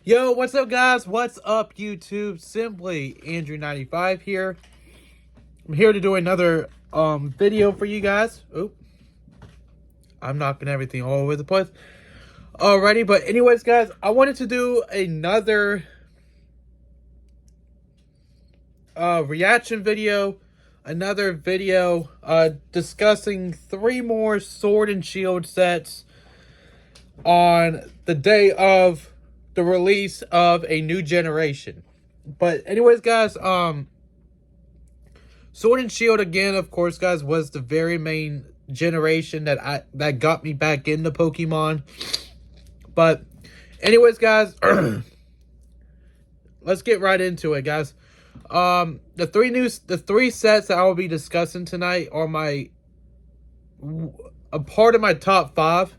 Yo, what's up, guys? What's up, YouTube? Simply Andrew95 here. I'm here to do another video for you guys. Oop. I'm knocking everything all over the place already. But anyways, guys, I wanted to do another reaction video. Another video discussing 3 more Sword and Shield sets on the day of the release of a new generation. But anyways, guys, Sword and Shield again, of course, guys, was the very main generation that got me back into Pokemon. But anyways, guys, let's get right into it, guys. The three sets that I will be discussing tonight are a part of my top 5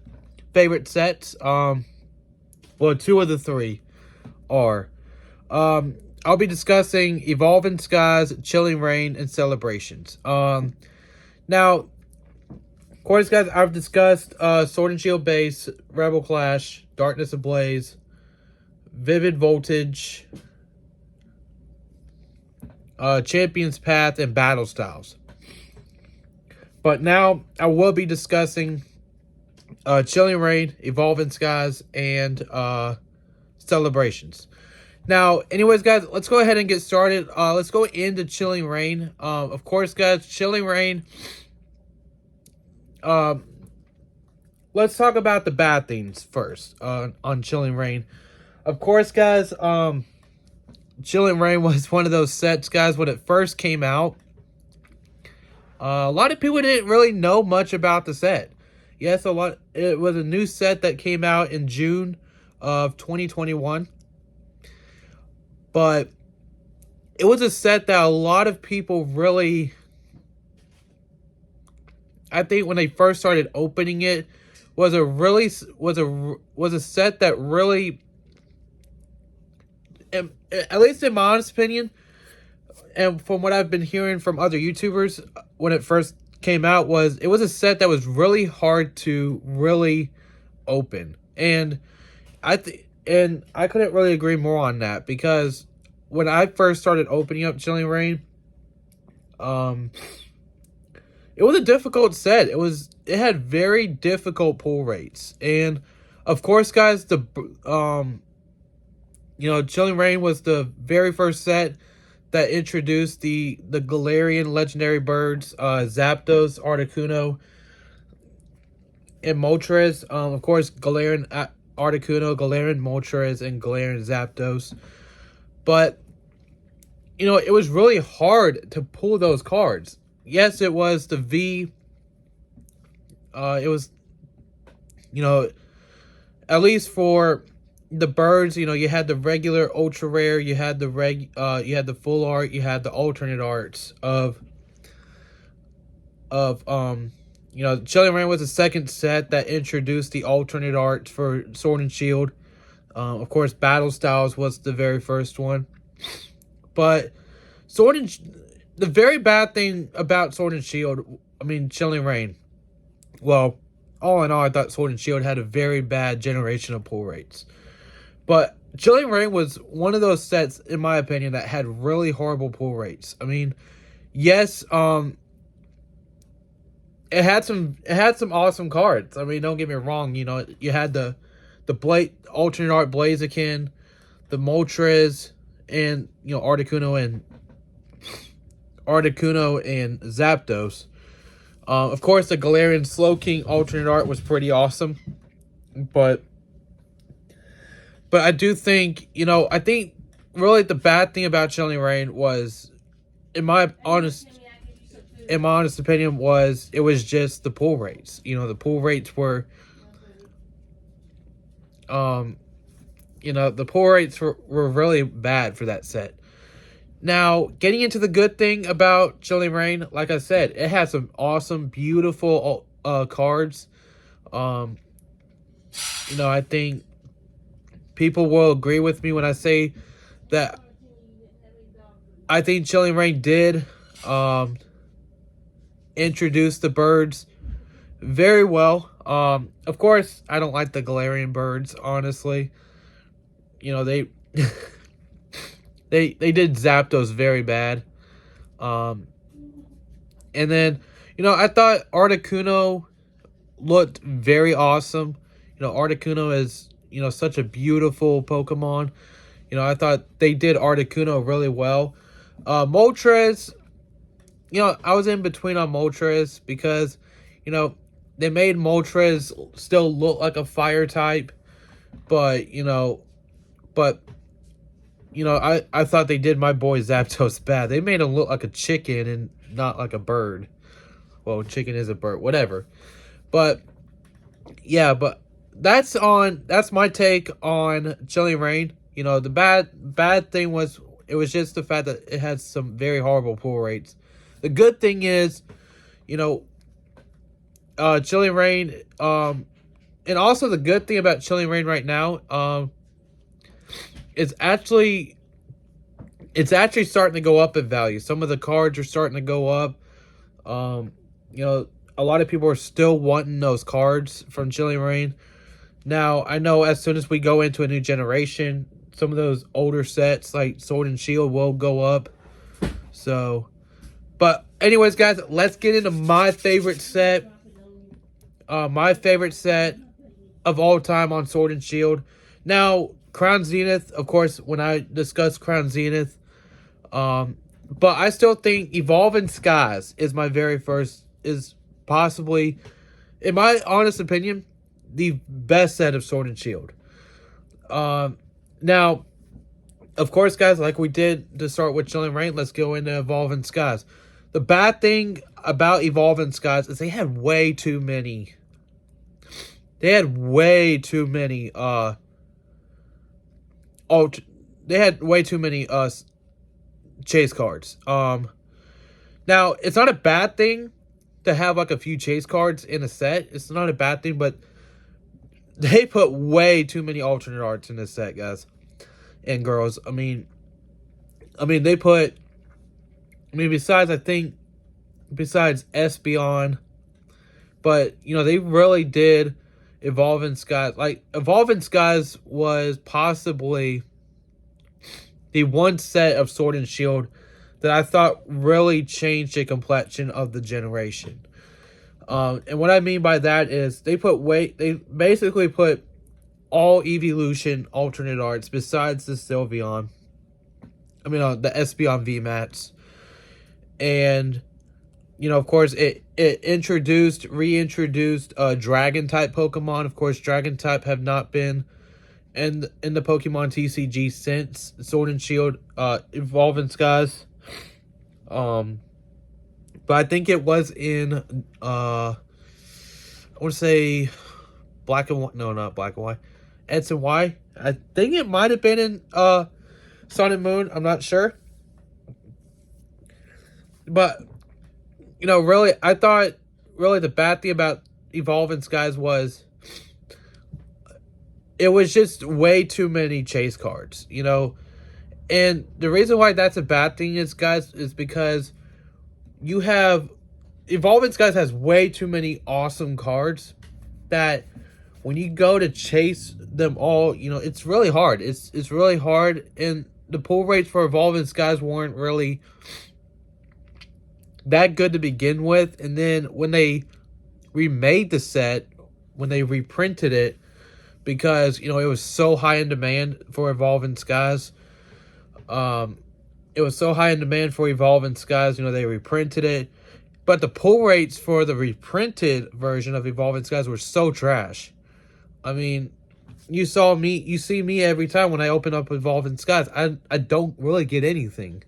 favorite sets. Well, 2 of the 3 are. I'll be discussing Evolving Skies, Chilling Reign, and Celebrations. Now, of course, guys, I've discussed Sword and Shield Base, Rebel Clash, Darkness Ablaze, Vivid Voltage, Champion's Path, and Battle Styles. But now, I will be discussing Chilling Reign, Evolving Skies, and Celebrations. Now, anyways, guys, let's go ahead and get started. Let's go into Chilling Reign. Of course, guys, Chilling Reign. Let's talk about the bad things first on Chilling Reign. Of course, guys, Chilling Reign was one of those sets, guys, when it first came out. A lot of people didn't really know much about the set. Yes, it was a new set that came out in June of 2021. But it was a set that a lot of people really, I think when they first started opening it, was a set that really, at least in my honest opinion, and from what I've been hearing from other YouTubers when it first came out, it was a set that was really hard to really open. And I couldn't really agree more on that, because when I first started opening up Chilling Reign, it was a difficult set. It had very difficult pull rates. And of course, guys, Chilling Reign was the very first set that introduced the Galarian legendary birds, Zapdos, Articuno, and Moltres. Of course, Galarian Articuno, Galarian Moltres, and Galarian Zapdos. But, it was really hard to pull those cards. Yes, it was the V. It was, at least for the birds, you had the regular ultra rare, you had the full art, you had the alternate arts of Chilling Reign was the second set that introduced the alternate art for Sword and Shield. Of course, Battle Styles was the very first one. But the very bad thing about Chilling Reign, well, all in all, I thought Sword and Shield had a very bad generation of pull rates. But Chilling Reign was one of those sets, in my opinion, that had really horrible pull rates. Yes, it had some awesome cards. Don't get me wrong. You had the alternate art Blaziken, the Moltres, and Articuno and Zapdos. Of course, the Galarian Slowking alternate art was pretty awesome, but I do think I think really the bad thing about Chilling Reign was, in my honest opinion, it was just the pull rates. The pull rates were, the pull rates were really bad for that set. Now, getting into the good thing about Chilling Reign, like I said, it has some awesome, beautiful cards. I think people will agree with me when I say that I think Chilling Reign did introduce the birds very well. Of course, I don't like the Galarian birds, honestly. you know, they they did Zapdos very bad. Um, and then, you know, I thought Articuno looked very awesome. You know, Articuno is, you know, such a beautiful Pokemon. You know, I thought they did Articuno really well. Moltres, you know, I was in between on Moltres because, you know, they made Moltres still look like a fire type, but, but, I thought they did my boy Zapdos bad. They made him look like a chicken and not like a bird. Well, chicken is a bird, whatever. But, yeah, but that's my take on Chilling Reign. You know, the bad thing was, it was just the fact that it had some very horrible pull rates. The good thing is, you know, Chilling Reign, and also the good thing about Chilling Reign right now, it's actually starting to go up in value. Some of the cards are starting to go up. You know, a lot of people are still wanting those cards from Chilling Reign. Now, I know as soon as we go into a new generation, some of those older sets like Sword and Shield will go up. So, but anyways, guys, let's get into my favorite set. My favorite set of all time on Sword and Shield. Now, Crown Zenith, of course, when I discuss Crown Zenith, but I still think Evolving Skies is my very first, is possibly, in my honest opinion, the best set of Sword and Shield. Now, of course, guys, like we did to start with Chilling Reign, let's go into Evolving Skies. The bad thing about Evolving Skies is they had way too many. They had way too many. Chase cards. Now it's not a bad thing to have like a few chase cards in a set. It's not a bad thing, but they put way too many alternate arts in this set, guys and girls. I mean, they put. Besides Espeon, but you know, they really did Evolving Skies. Like, Evolving Skies was possibly the one set of Sword and Shield that I thought really changed the complexion of the generation. And what I mean by that is they basically put all Evolution alternate arts besides the Sylveon. The Espeon VMAX. And, you know, of course, it reintroduced Dragon type Pokemon. Of course, Dragon type have not been in the Pokemon TCG since Sword and Shield Evolving Skies. But I think it was in I want to say Black and White. No, not Black and White. X and Y. I think it might have been in Sun and Moon. I'm not sure. But, you know, really, I thought really the bad thing about Evolving Skies was it was just way too many chase cards, you know. And the reason why that's a bad thing is, guys, is because you have Evolving Skies has way too many awesome cards that when you go to chase them all, you know, it's really hard. It's really hard, and the pull rates for Evolving Skies weren't really that good to begin with. And then when they remade the set, when they reprinted it, because, you know, it was so high in demand for Evolving Skies, it was so high in demand for Evolving Skies, you know, they reprinted it. But the pull rates for the reprinted version of Evolving Skies were so trash. I mean, you see me every time when I open up Evolving Skies. I don't really get anything.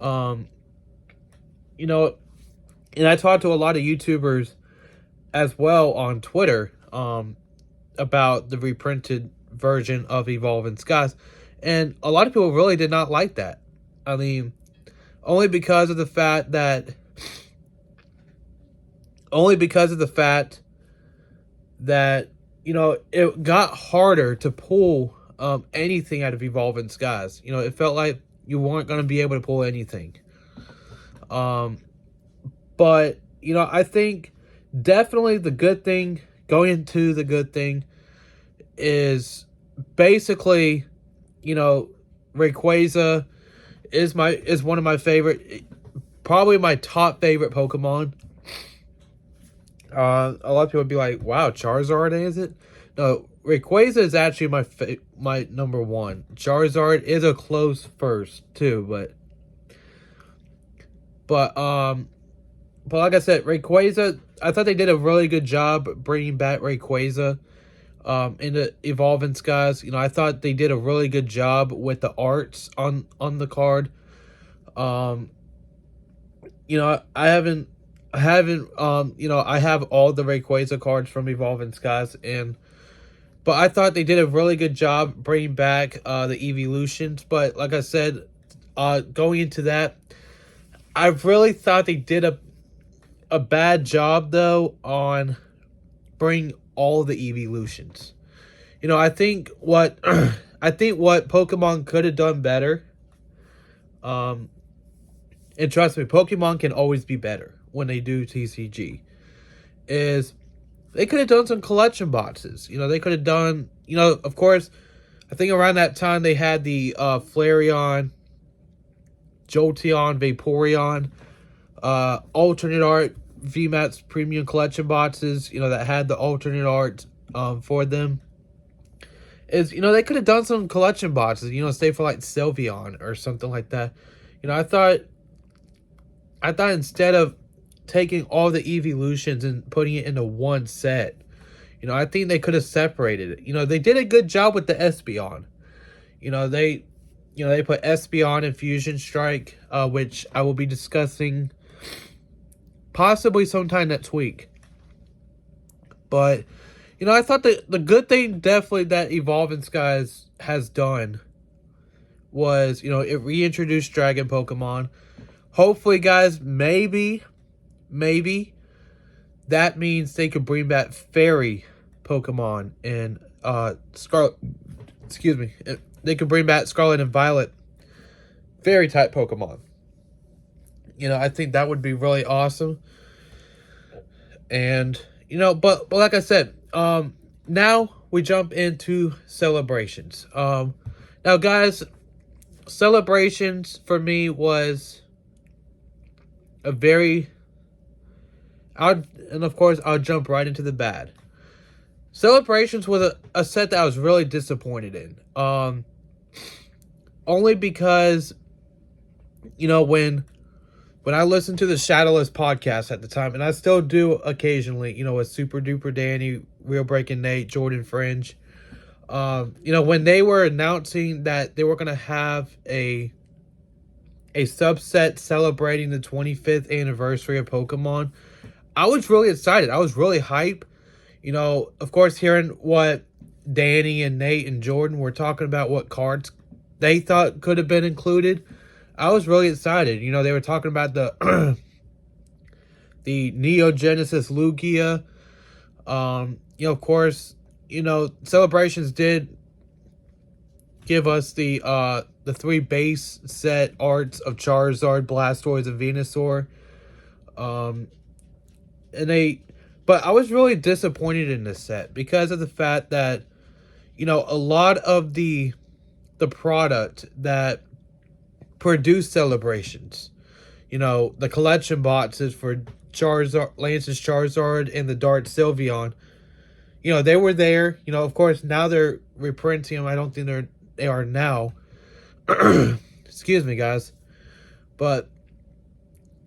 You know, and I talked to a lot of YouTubers as well on Twitter about the reprinted version of Evolving Skies. And a lot of people really did not like that. I mean, only because of the fact that you know, it got harder to pull anything out of Evolving Skies. You know, it felt like you weren't going to be able to pull anything. But, you know, I think definitely the good thing, going into the good thing, is basically you know, Rayquaza is one of my favorite, probably my top favorite Pokemon. A lot of people would be like, "Wow, Charizard is it?" No, Rayquaza is actually my number one. Charizard is a close first too, but but like I said, Rayquaza. I thought they did a really good job bringing back Rayquaza into Evolving Skies. You know, I thought they did a really good job with the arts on the card. Um, you know, I have all the Rayquaza cards from Evolving Skies, but I thought they did a really good job bringing back the Evolutions. But like I said, going into that, I really thought they did a bad job though on bringing all the Evolutions. You know, I think what I think what Pokemon could have done better. Um, and trust me, Pokemon can always be better when they do TCG. Is they could have done some collection boxes. You know, they could have done. You know, of course, I think around that time they had the Flareon, Jolteon, Vaporeon, alternate art VMAX premium collection boxes. You know, that had the alternate art for them. Is, you know, they could have done some collection boxes. You know, say for like Sylveon or something like that. You know, I thought instead of taking all the evolutions and putting it into one set, you know, I think they could have separated it. You know, they did a good job with the Espeon. You know, they put Espeon and Fusion Strike, which I will be discussing possibly sometime next week. But, you know, I thought the good thing definitely that Evolving Skies has done was, you know, it reintroduced Dragon Pokemon. Hopefully, guys, maybe that means they could bring back Fairy Pokemon and Scarlet. Excuse me. They could bring back Scarlet and Violet Fairy type Pokemon. You know, I think that would be really awesome. And you know, but like I said, now we jump into celebrations. Now, guys, celebrations for me was a very and of course I'll jump right into the bad. Celebrations was a set that I was really disappointed in. Only because, you know, when I listened to the Shadowless podcast at the time, and I still do occasionally, you know, with Super Duper Danny, Real Breaking Nate, Jordan Fringe, you know, when they were announcing that they were gonna have a subset celebrating the 25th anniversary of Pokemon, I was really excited. I was really hyped. You know, of course, hearing what Danny and Nate and Jordan were talking about, what cards they thought could have been included, I was really excited. You know, they were talking about the the Neo Genesis Lugia. You know, of course, you know, Celebrations did give us the 3 base set arts of Charizard, Blastoise, and Venusaur. But I was really disappointed in this set because of the fact that, you know, a lot of the product that produced Celebrations, you know, the collection boxes for Charizard, Lance's Charizard, and the Dart Sylveon, you know, they were there. You know, of course, now they're reprinting them. I don't think they are now. Excuse me, guys. But,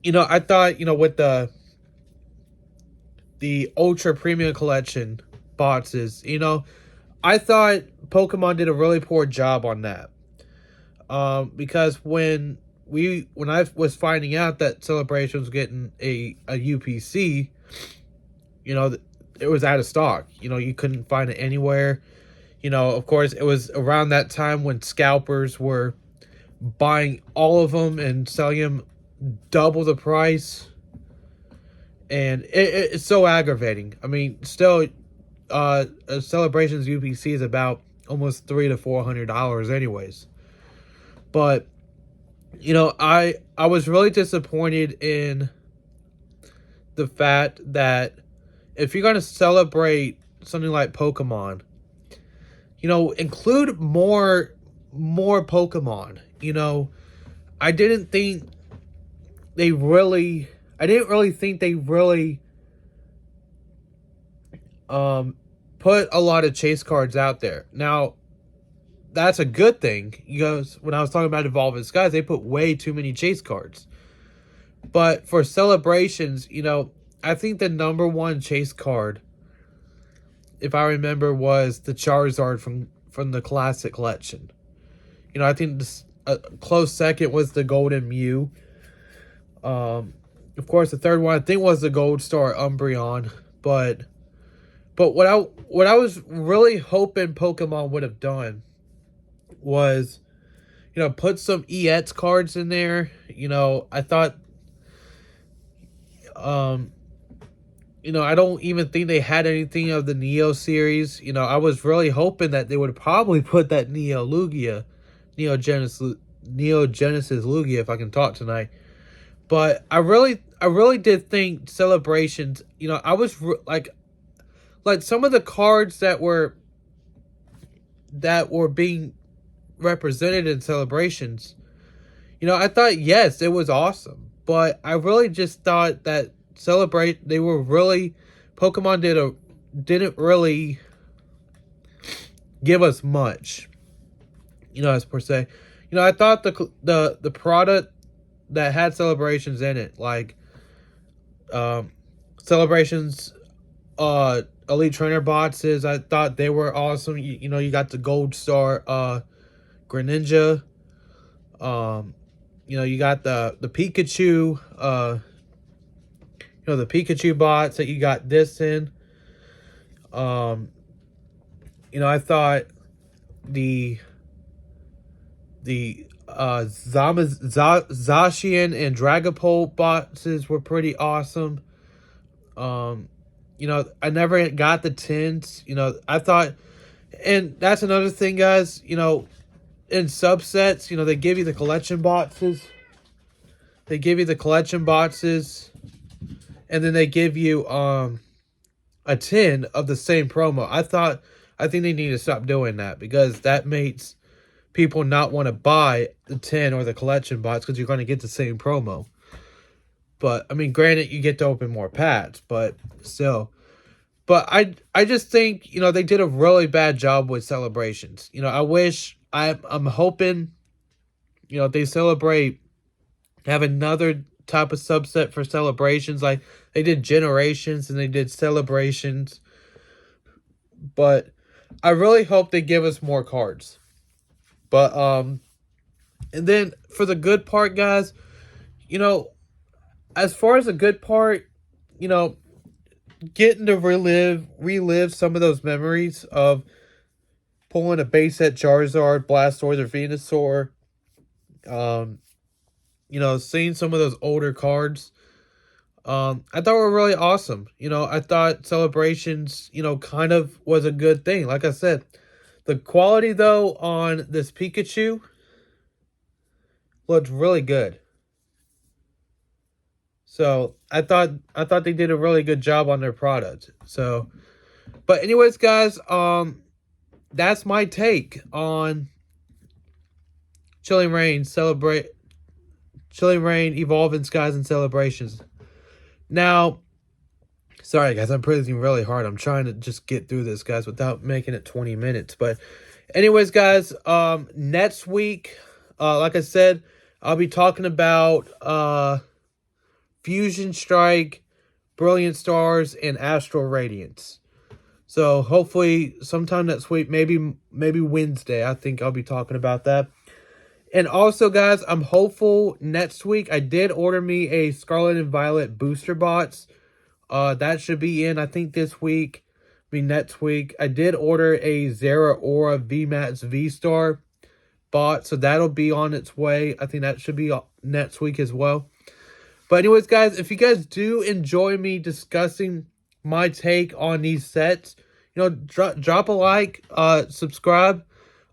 you know, I thought, you know, with the Ultra Premium Collection boxes, you know, I thought Pokemon did a really poor job on that. Because when I was finding out that Celebration was getting a UPC, you know, it was out of stock. You know, you couldn't find it anywhere. You know, of course, it was around that time when scalpers were buying all of them and selling them double the price. And it's so aggravating. I mean, still, a Celebrations UPC is about almost $300 to $400 anyways. But, you know, I was really disappointed in the fact that if you're going to celebrate something like Pokemon, you know, include more more Pokemon. You know, I didn't think they really, I didn't really think they really put a lot of chase cards out there. Now, that's a good thing, because when I was talking about Evolving Skies, they put way too many chase cards. But for celebrations, you know, I think the number one chase card, if I remember, was the Charizard from the Classic Collection. You know, I think this, a close second was the Golden Mew. Of course, the third one I think was the Gold Star Umbreon. But what I was really hoping Pokemon would have done was, you know, put some EX cards in there. You know, I thought, you know, I don't even think they had anything of the Neo series. You know, I was really hoping that they would probably put that Neo Lugia, Neo Genesis Lugia, if I can talk tonight. But I really did think celebrations, you know, I was like some of the cards that were being represented in celebrations, you know, I thought, yes, it was awesome. But I really just thought that Pokemon didn't really give us much, you know, as per se. You know, I thought the product that had celebrations in it, like celebrations Elite Trainer boxes, I thought they were awesome. You know, you got the Gold Star Greninja. You know, you got the Pikachu, you know, the Pikachu bots that you got this in. You know, I thought the Zacian and Dragapult boxes were pretty awesome. You know, I never got the tints. You know, I thought, and that's another thing, guys. You know, in subsets, you know, they give you the collection boxes. They give you the collection boxes, and then they give you a tin of the same promo. I think they need to stop doing that, because that makes people not want to buy the tin or the collection box, because you're going to get the same promo. But I mean, granted, you get to open more packs, but still. But I just think, you know, they did a really bad job with celebrations. You know, I'm hoping, you know, they have another type of subset for celebrations. Like they did Generations and they did Celebrations. But I really hope they give us more cards. But and then for the good part, guys, you know, as far as the good part, you know, getting to relive some of those memories of pulling a base set Charizard, Blastoise, or Venusaur. You know, seeing some of those older cards, I thought were really awesome. You know, I thought celebrations, you know, kind of was a good thing. Like I said, the quality though on this Pikachu looked really good. So I thought they did a really good job on their product. So, but anyways, guys, that's my take on Chilling Reign, Evolving Skies, and Celebrations. Now, sorry guys, I'm breathing really hard. I'm trying to just get through this, guys, without making it 20 minutes. But anyways, guys, next week, like I said, I'll be talking about Fusion Strike, Brilliant Stars, and Astral Radiance. So hopefully sometime next week, maybe Wednesday, I think I'll be talking about that. And also, guys, I'm hopeful next week. I did order me a Scarlet and Violet booster box. That should be in, I think, this week. Next week. I did order a Zeraora VMAX V-Star bot, so that'll be on its way. I think that should be next week as well. But anyways, guys, if you guys do enjoy me discussing my take on these sets, you know, drop a like, subscribe.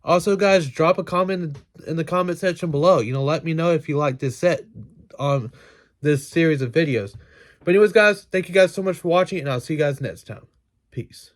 Also, guys, drop a comment in the comment section below. You know, let me know if you like this set on this series of videos. But anyways, guys, thank you guys so much for watching, and I'll see you guys next time. Peace.